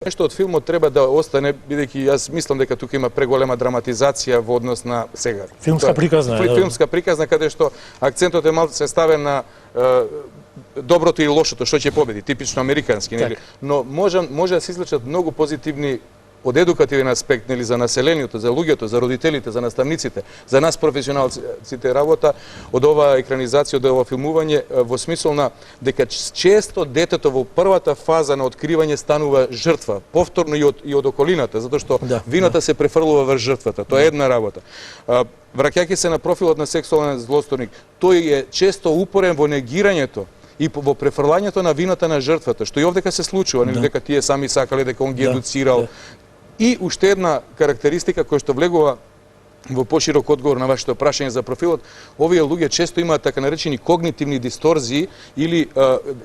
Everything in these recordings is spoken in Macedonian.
Нешто од филмот треба да остане, бидејќи јас мислам дека тука има преголема драматизација во однос на сега. Филмска приказна. Филмска приказна каде што акцентот е малку се ставен на доброто и лошото, што ќе победи, типично американски, нели? Но може да се извлечат многу позитивни од едукативен аспект, нели, за населението, за луѓето, за родителите, за наставниците, за нас професионалците работа од оваа екранизација, од ова филмување, во смисол на дека често детето во првата фаза на откривање станува жртва, повторно и од околината, затоа што вината се префрлува врз жртвата. Тоа е една работа. Враќајќи се на профилот на сексуален злосторник, тој е често упорен во негирањето и во префрлањето на вината на жртвата, што и овдека се случува, нели, дека тие сами сакале, дека он ги едуцирал. И уште една карактеристика која што влегува во поширок одговор на вашето прашање за профилот, овие луѓе често имаат така наречени когнитивни дисторзии или,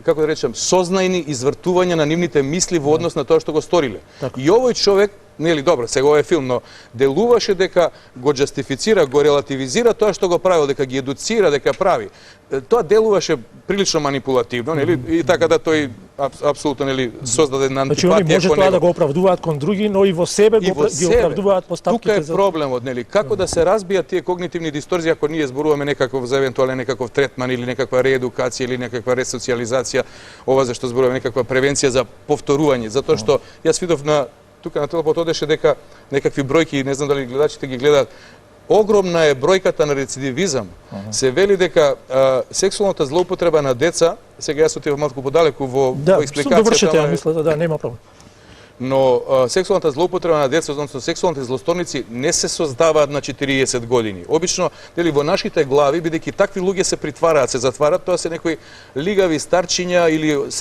како да речем, сознајни извртувања на нивните мисли во однос на тоа што го сториле. И овој човек, нели, добро, сега овој филм, но делуваше дека го джастифицира, го релативизира тоа што го правил, дека ги едуцира, дека прави. Тоа делуваше прилично манипулативно, нели, и така да тој апсолутно, нели, создаде на антипатија. Значи, они може тоа да го оправдуваат кон други, но и во себе ги оправдуваат постапките. Тука е проблемот, нели, како да се разбијат тие когнитивни дисторзии ако ние зборуваме некаков за евентуален некаков третман или некаква реедукација или некаква ресоциализација, ова зашто зборуваме некаква превенција за повторување, затоа што јас видов на тука на телепот одеше дека некакви бројки, не знам дали гледачите ги гледаат, огромна е бројката на рецидивизам. Се вели дека сексуалната злоупотреба на деца, сега јас отидов малку подалеку во експликацијата. Довршете, мислам, да, нема проблем. Но сексуалната злоупотреба на деца, односно сексуалните злосторници, не се создаваат на 40 години. Обично, дели, во нашите глави, бидејќи такви луѓе се притвараат, се затварат, тоа се некои лигави старчиња или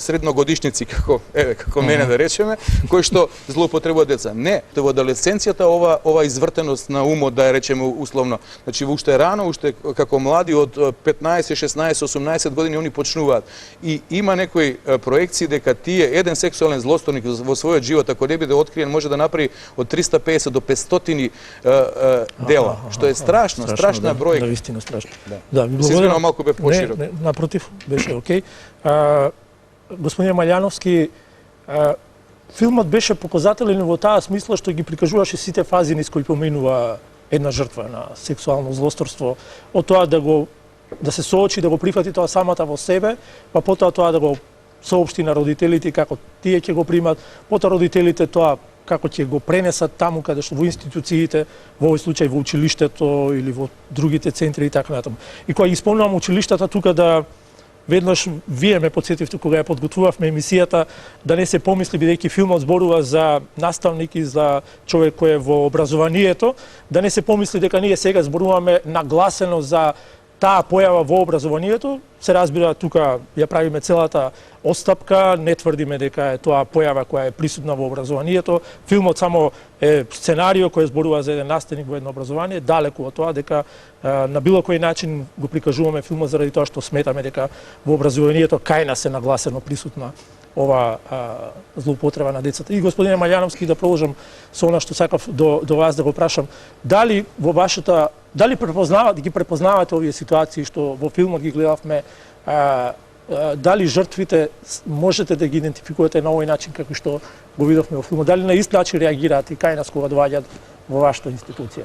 средногодишници, како мене да речеме, кои што злоупотребуваат деца. Не, во адолесценцијата ова извртеност на умот, да ја речеме условно, значи уште рано, уште како млади од 15, 16, 18 години они почнуваат. И има некои проекции дека тие еден сексуален злосторник во својот живот, ако не биде откриен, може да направи од 350 до 500 дела, што е страшно, страшна бројка. Да, вистина страшно. Да, се извинувам, малку бе поширок. Не, напротив, беше окей. Господин Малјановски, филмот беше показателен во таа смисла што ги прикажуваше сите фази низ кои поминува една жртва на сексуално злосторство, од тоа да се соочи, да го прифати тоа самата во себе, па потоа тоа да го соопшти на родителите како тие ќе го примат, потоа родителите тоа како ќе го пренесат таму каде што во институциите, во овој случај во училиштето или во другите центри и така натаму. И кога ги спомнувам училиштата тука да веднаш вие ме потсетивте кога ја подготвувавме емисијата да не се помисли бидејќи филмот зборува за наставник и за човек кој е во образованието, да не се помисли дека ние сега зборуваме нагласено за таа појава во образованието. Се разбира, тука ја правиме целата отстапка, не тврдиме дека е тоа појава која е присутна во образованието. Филмот само е сценарио кој зборува за еден наставник во едно образование, далеку од тоа дека на било кој начин го прикажуваме филмот заради тоа што сметаме дека во образованието кај нас е нагласено присутна ова злоупотреба на децата. И господине Малјановски, да продолжам со она што сакав до вас да го прашам, дали во вашата дали ги препознавате овие ситуации што во филмот ги гледавме, дали жртвите можете да ги идентификувате на овој начин како што го видовме во филмот, дали на ист начин реагираат и кај нас кога доаѓаат во вашата институција?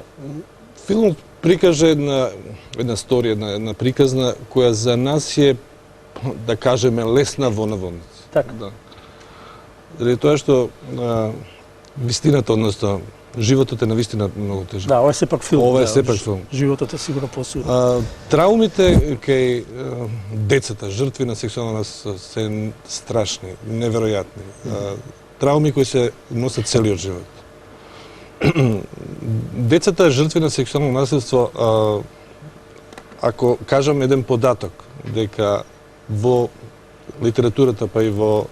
Филмот прикаже една сторија, една приказна која за нас е, да кажеме, лесна во наводници. Така. Да. Заради тоа што вистината, односно животот е навистина многу тежок. Да, ова е сепак филм. Ова е сепак филм. Животот е сигурно посурен. Траумите кај децата, жртви на сексуално насилство, се страшни, неверојатни. Трауми кои се носат целиот живот. Децата жртви на сексуално насилство, ако кажам еден податок, дека во литературата па и во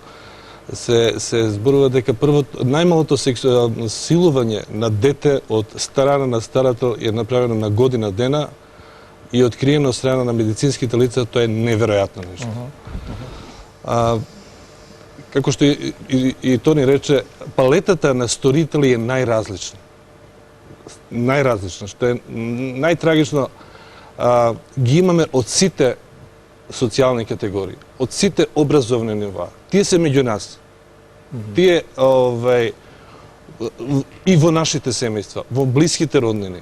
се зборува дека најмалото силување на дете од страна на старател е направено на година дена и откриено од страна на медицинските лица, тоа е неверојатно нешто. Како што и Тони рече, палетата на сторители е најразлична. Најразлична, што е најтрагично, ги имаме од сите социјални категории, од сите образовни нива. Тие се меѓу нас. Тие и во нашите семејства, во блиските роднини.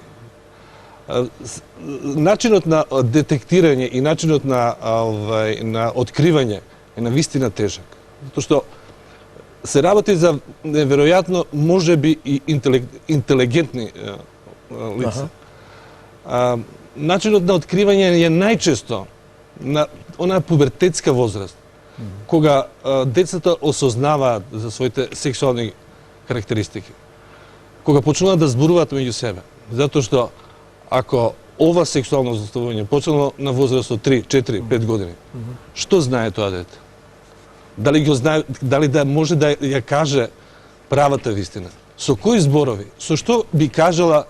Начинот на детектирање и начинот на откривање е на вистина тежак. Затоа што се работи за неверојатно можеби и интелигентни лица. Начинот на откривање е најчесто на онаа пубертетска возраст, кога децата осознаваат за своите сексуални карактеристики, кога почнуваат да зборуваат меѓу себе. Затоа што ако ова сексуално злоставување почнало на возраст од 3, 4, 5 години, што знае тоа дете? Дали го знае, дали да може да ја каже правата вистина? Со кои зборови? Со што би кажала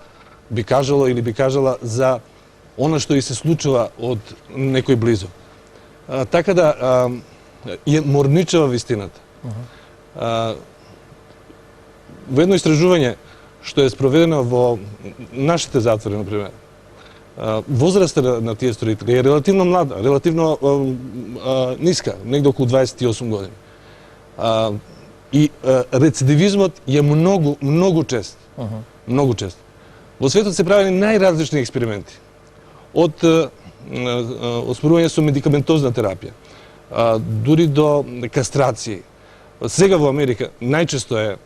за она што и се случува од некој близок? Така да е морничава вистината. Во едно истражување што е спроведено во нашите затвори, например, возраста на тие строители е релативно млада, релативно ниска, негде околу 28 години. И рецидивизмот е многу чест. Многу чест. Во светот се правени најразлични експерименти. Од оспорување со медикаментозна терапија, дури до кастрации. Сега во Америка најчесто е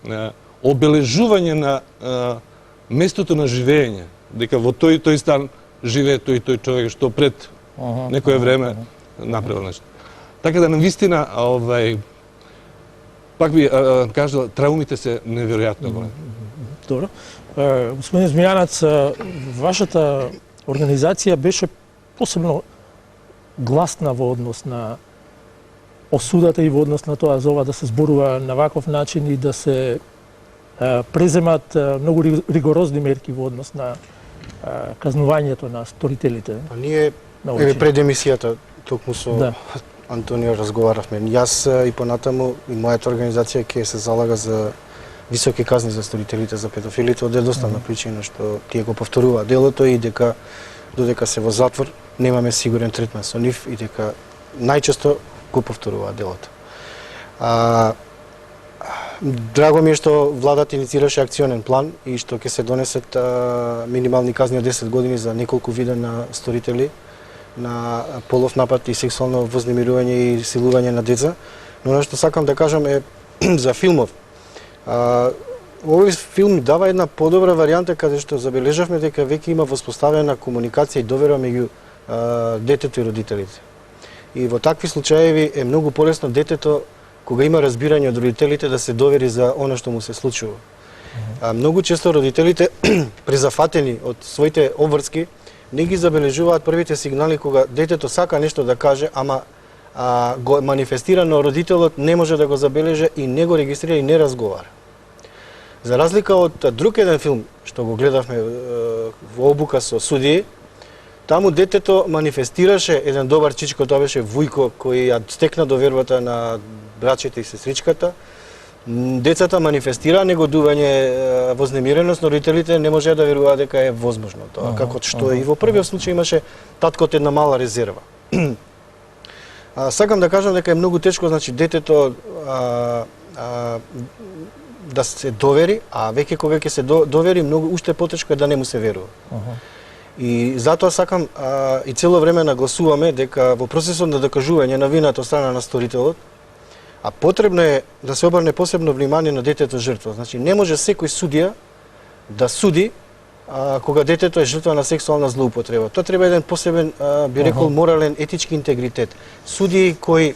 обележување на местото на живење, дека во тој стан живее тој човек што пред некое време направил нешто. Така да навистина пак би кажала, траумите се неверојатно големи. Добро. Господин Змијанац, вашата организација беше посебно гласна во однос на осудата и во однос на тоа за ова да се зборува на ваков начин и да се преземат многу ригорозни мерки во однос на казнувањето на сторителите. Ние пред емисијата токму со Антонио разговаравме. Јас и понатаму и мојата организација ќе се залага за високи казни за сторителите, за педофилите, од едноставна причина што тие го повторуваат делото и дека додека се во затвор немаме сигурен третман со нив и дека најчесто го повторуваат делото. Драго ми е што владата инициираше акционен план и што ќе се донесат минимални казни од 10 години за неколку вида на сторители на полов напад и сексуално вознемирување и силување на деца. Но нешто сакам да кажам е за филмов. Овој филм дава една подобра варијанта каде што забележавме дека веќе има воспоставена комуникација и доверба меѓу детето и родителите. И во такви случаеви е многу полесно детето, кога има разбирање од родителите, да се довери за она што му се случува. Многу често родителите, презафатени од своите обврски, не ги забележуваат првите сигнали кога детето сака нешто да каже, ама го манифестира, но родителот не може да го забележи и не го регистрира и не разговара. За разлика од друг еден филм што го гледавме во обука со судии, таму детето манифестираше еден добар чичко, тоа беше Вујко, кој ја стекна довербата на брачето и сестричката. Децата манифестираа негодување, вознемиреност, но родителите не можеа да веруваат дека е возможно тоа, како што и во првиот случај имаше таткот една мала резерва. Сакам да кажам дека е многу тешко, значи детето да се довери, а веќе кога ќе се довери, многу уште потешко е да не му се верува. И затоа сакам и цело време нагласуваме дека во процесот на докажување на вината од страна на сторителот, а потребно е да се обрне посебно внимание на детето жртва. Значи не може секој судија да суди кога детето е жртва на сексуална злоупотреба. Тоа треба еден посебен, би рекол, морален, етички интегритет. Судии кои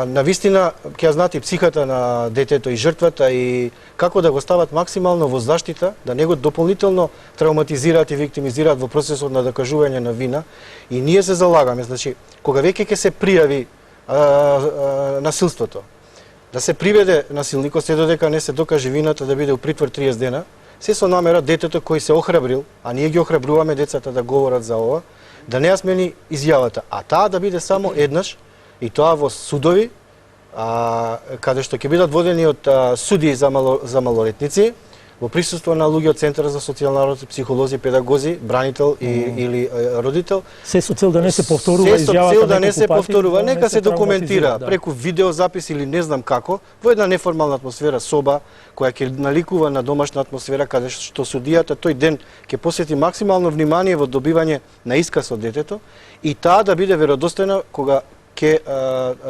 навистина ќе знаат и психата на детето и жртвата и како да го стават максимално во заштита, да не го дополнително травматизираат и виктимизираат во процесот на докажување на вина. И ние се залагаме, значи, кога веќе ќе се пријави насилството, да се приведе насилникот се додека не се докаже вината, да биде у притвор 30 дена, се со намера детето кој се охрабрил, а ние ги охрабруваме децата да говорат за ова, да не ја смени изјавата, а таа да биде само еднаш, и тоа во судови, каде што ќе бидат водени од судии за малолетници, во присуство на луѓе од Центарот за социјална работа, психолози, педагози, бранител или родител. Се со цел да не се повторува изјавата. Се со цел да не се повторува, да нека се документира да. преку видеозапис или не знам како, во една неформална атмосфера, соба која ќе наликува на домашна атмосфера, каде што судијата тој ден ќе посвети максимално внимание во добивање на исказ од детето и таа да биде веродостојна кога ќе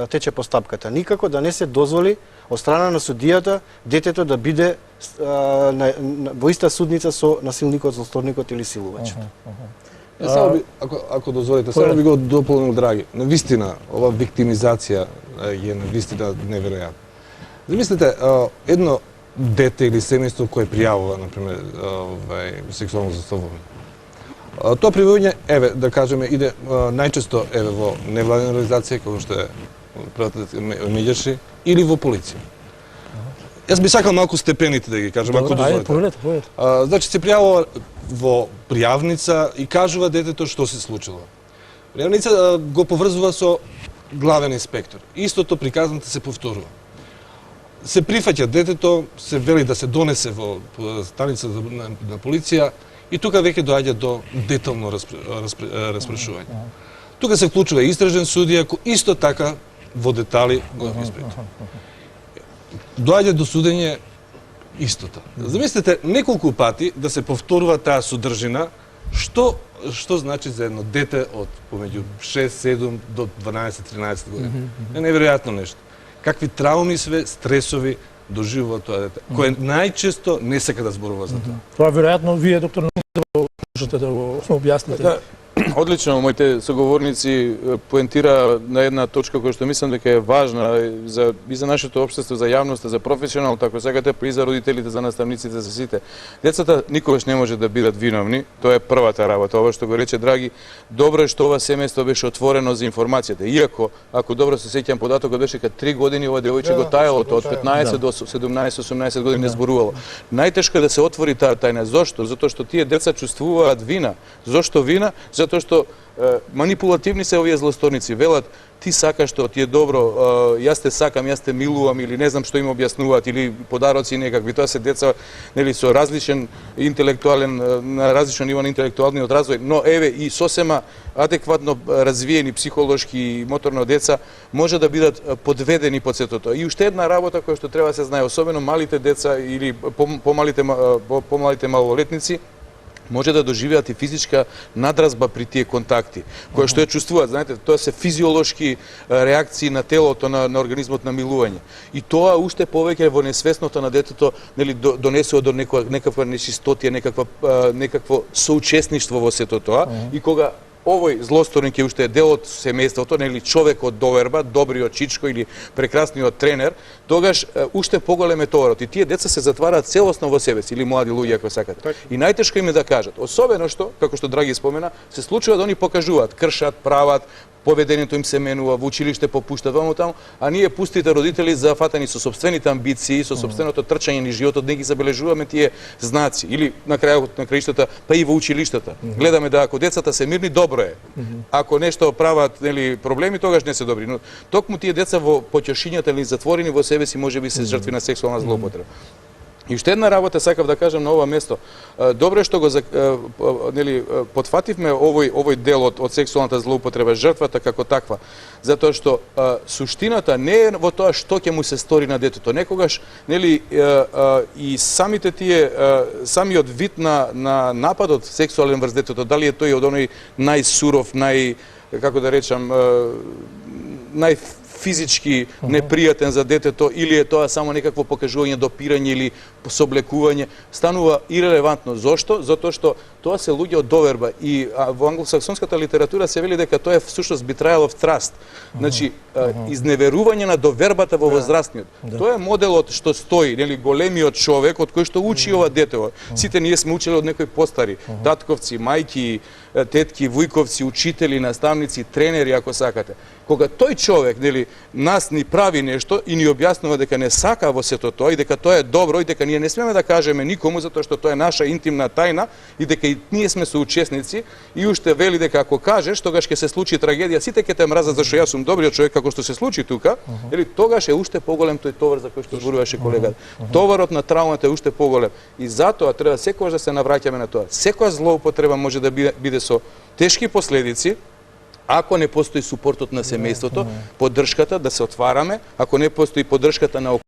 тече постапката. Никако да не се дозволи од страна на судијата детето да биде во иста судница со насилникот, злосторникот или силувачот. Само би, ако дозволите, само би го дополнил, драги. Навистина, ова виктимизација е навистина неверојатна. Замислете, едно дете или семејство кое пријавува, например, сексуално злоставување. Тоа пријавување, еве, да кажеме, иде најчесто во невладина организација, како што е Медјаши, или во полиција. Јас би сакал малку степените да ги кажам, ако дозволите. Значи, се пријавува во пријавница и кажува детето што се случило. Пријавница го поврзува со главен инспектор. Истото приказната се повторува. Се прифаќа детето, се вели да се донесе во станица на полиција и тука веќе доаѓа до детално распрашување. Тука се вклучува истражен судија, кој исто така во детали го испитува. Доаѓа до судење истото. Замислете неколку пати да се повторува таа содржина, што значи за едно дете од помеѓу 6, 7 до 12-13 години. Е неверојатно нешто. Какви трауми све, стресови доживува тоа дете, кое најчесто не сака да зборува за тоа. Тоа веројатно вие, доктор, можете да го објасните. Одлично, моите соговорници поентира на една точка која што мислам дека е важна и за нашето општество, за јавноста, за професионално, така сакате, и за родителите, за наставниците, за сите. Децата никогаш не може да бидат виновни, тоа е првата работа. Ова што го рече Драги, добро е што ова семејство беше отворено за информацијата. Иако, ако добро се сеќам податокот беше дека 3 години ова девојче го таело, од 15 до 17-18 години не зборувало. Најтешко е да се отвори таа тајна. Зошто? Затоа што тие деца чувствуваат вина. Зошто вина? Затоа што манипулативни се овие злосторници, велат ти сакаш што ти е добро, јас те сакам, јас те милувам или не знам што им објаснуваат или подароци некакви. Тоа се деца нели со различен интелектуален на различно ниво на интелектуалниот развој, но еве и сосема адекватно развиени психолошки и моторно деца може да бидат подведени под сето тоа. И уште една работа која што треба да се знае, особено малите деца или помалите малолетници, може да доживеат и физичка надразба при тие контакти, која што ја чувствуваат, знаете, тоа се физиолошки реакции на телото, на организмот на милување. И тоа уште повеќе во несвесното на детето, нели, донесува до некаква нечистотија, некакво соучесништво во сето тоа, и кога овој злосторник е уште дел од семејството, нели човек од доверба, добриот чичко или прекрасниот тренер, тогаш уште поголем е товарот и тие деца се затвараат целосно во себе си или млади луѓе ако сакате. И најтешко им е да кажат, особено што, како што Драги спомена, се случува да они покажуваат, кршат, прават, поведението им се менува, во училиште попуштат ваму таму, а ние пустите родители зафатени со сопствените амбиции, со сопственото трчање низ животот, не ги забележуваме тие знаци или на крајот на краиштата, па и во училиштата. Гледаме да ако децата се мирни, добро е. Ако нешто прават, нели, проблеми, тогаш не се добри. Но токму тие деца во поќашињата или затворени во себе си можеби се жртви на сексуална злоупотреба. И уште една работа сакав да кажам на ова место. Добро е што го нели потфативме овој дел од сексуалната злоупотреба, жртвата како таква, затоа што суштината не е во тоа што ќе му се стори на детето. Некогаш нели и самите тие самиот вид на нападот сексуален врз детето, дали е тој од оној најсуров, како да речам, физички непријатен за детето или е тоа само некакво покажување допирање или соблекување, станува ирелевантно. Зошто? Затоа што тоа се луѓе од доверба и во англосаксонската литература се вели дека тоа е всушност betrayal of trust. Значи изневерување на довербата во возрастниот. Тоа е моделот што стои, нели, големиот човек од кој што учи ова дете. Сите ние сме учели од некои постари, татковци, мајки, тетки, вујковци, учители, наставници, тренери ако сакате. кога тој човек нас ни прави нешто и ни објаснува дека не сака во сето тоа и дека тоа е добро и дека ние не смееме да кажеме никому затоа што тоа е наша интимна тајна и дека и ние сме соучесници и уште вели дека ако кажеш тогаш ќе се случи трагедија, сите ќе те мразат зашто јас сум добриот човек како што се случи тука, тогаш е уште поголем тој товар за кој што зборуваше колегата. Товарот на травмата е уште поголем и затоа треба секогаш да се навраќаме на тоа. Секоја злоупотреба може да биде со тешки последици ако не постои супортот на семејството, поддршката да се отвараме, ако не постои поддршката на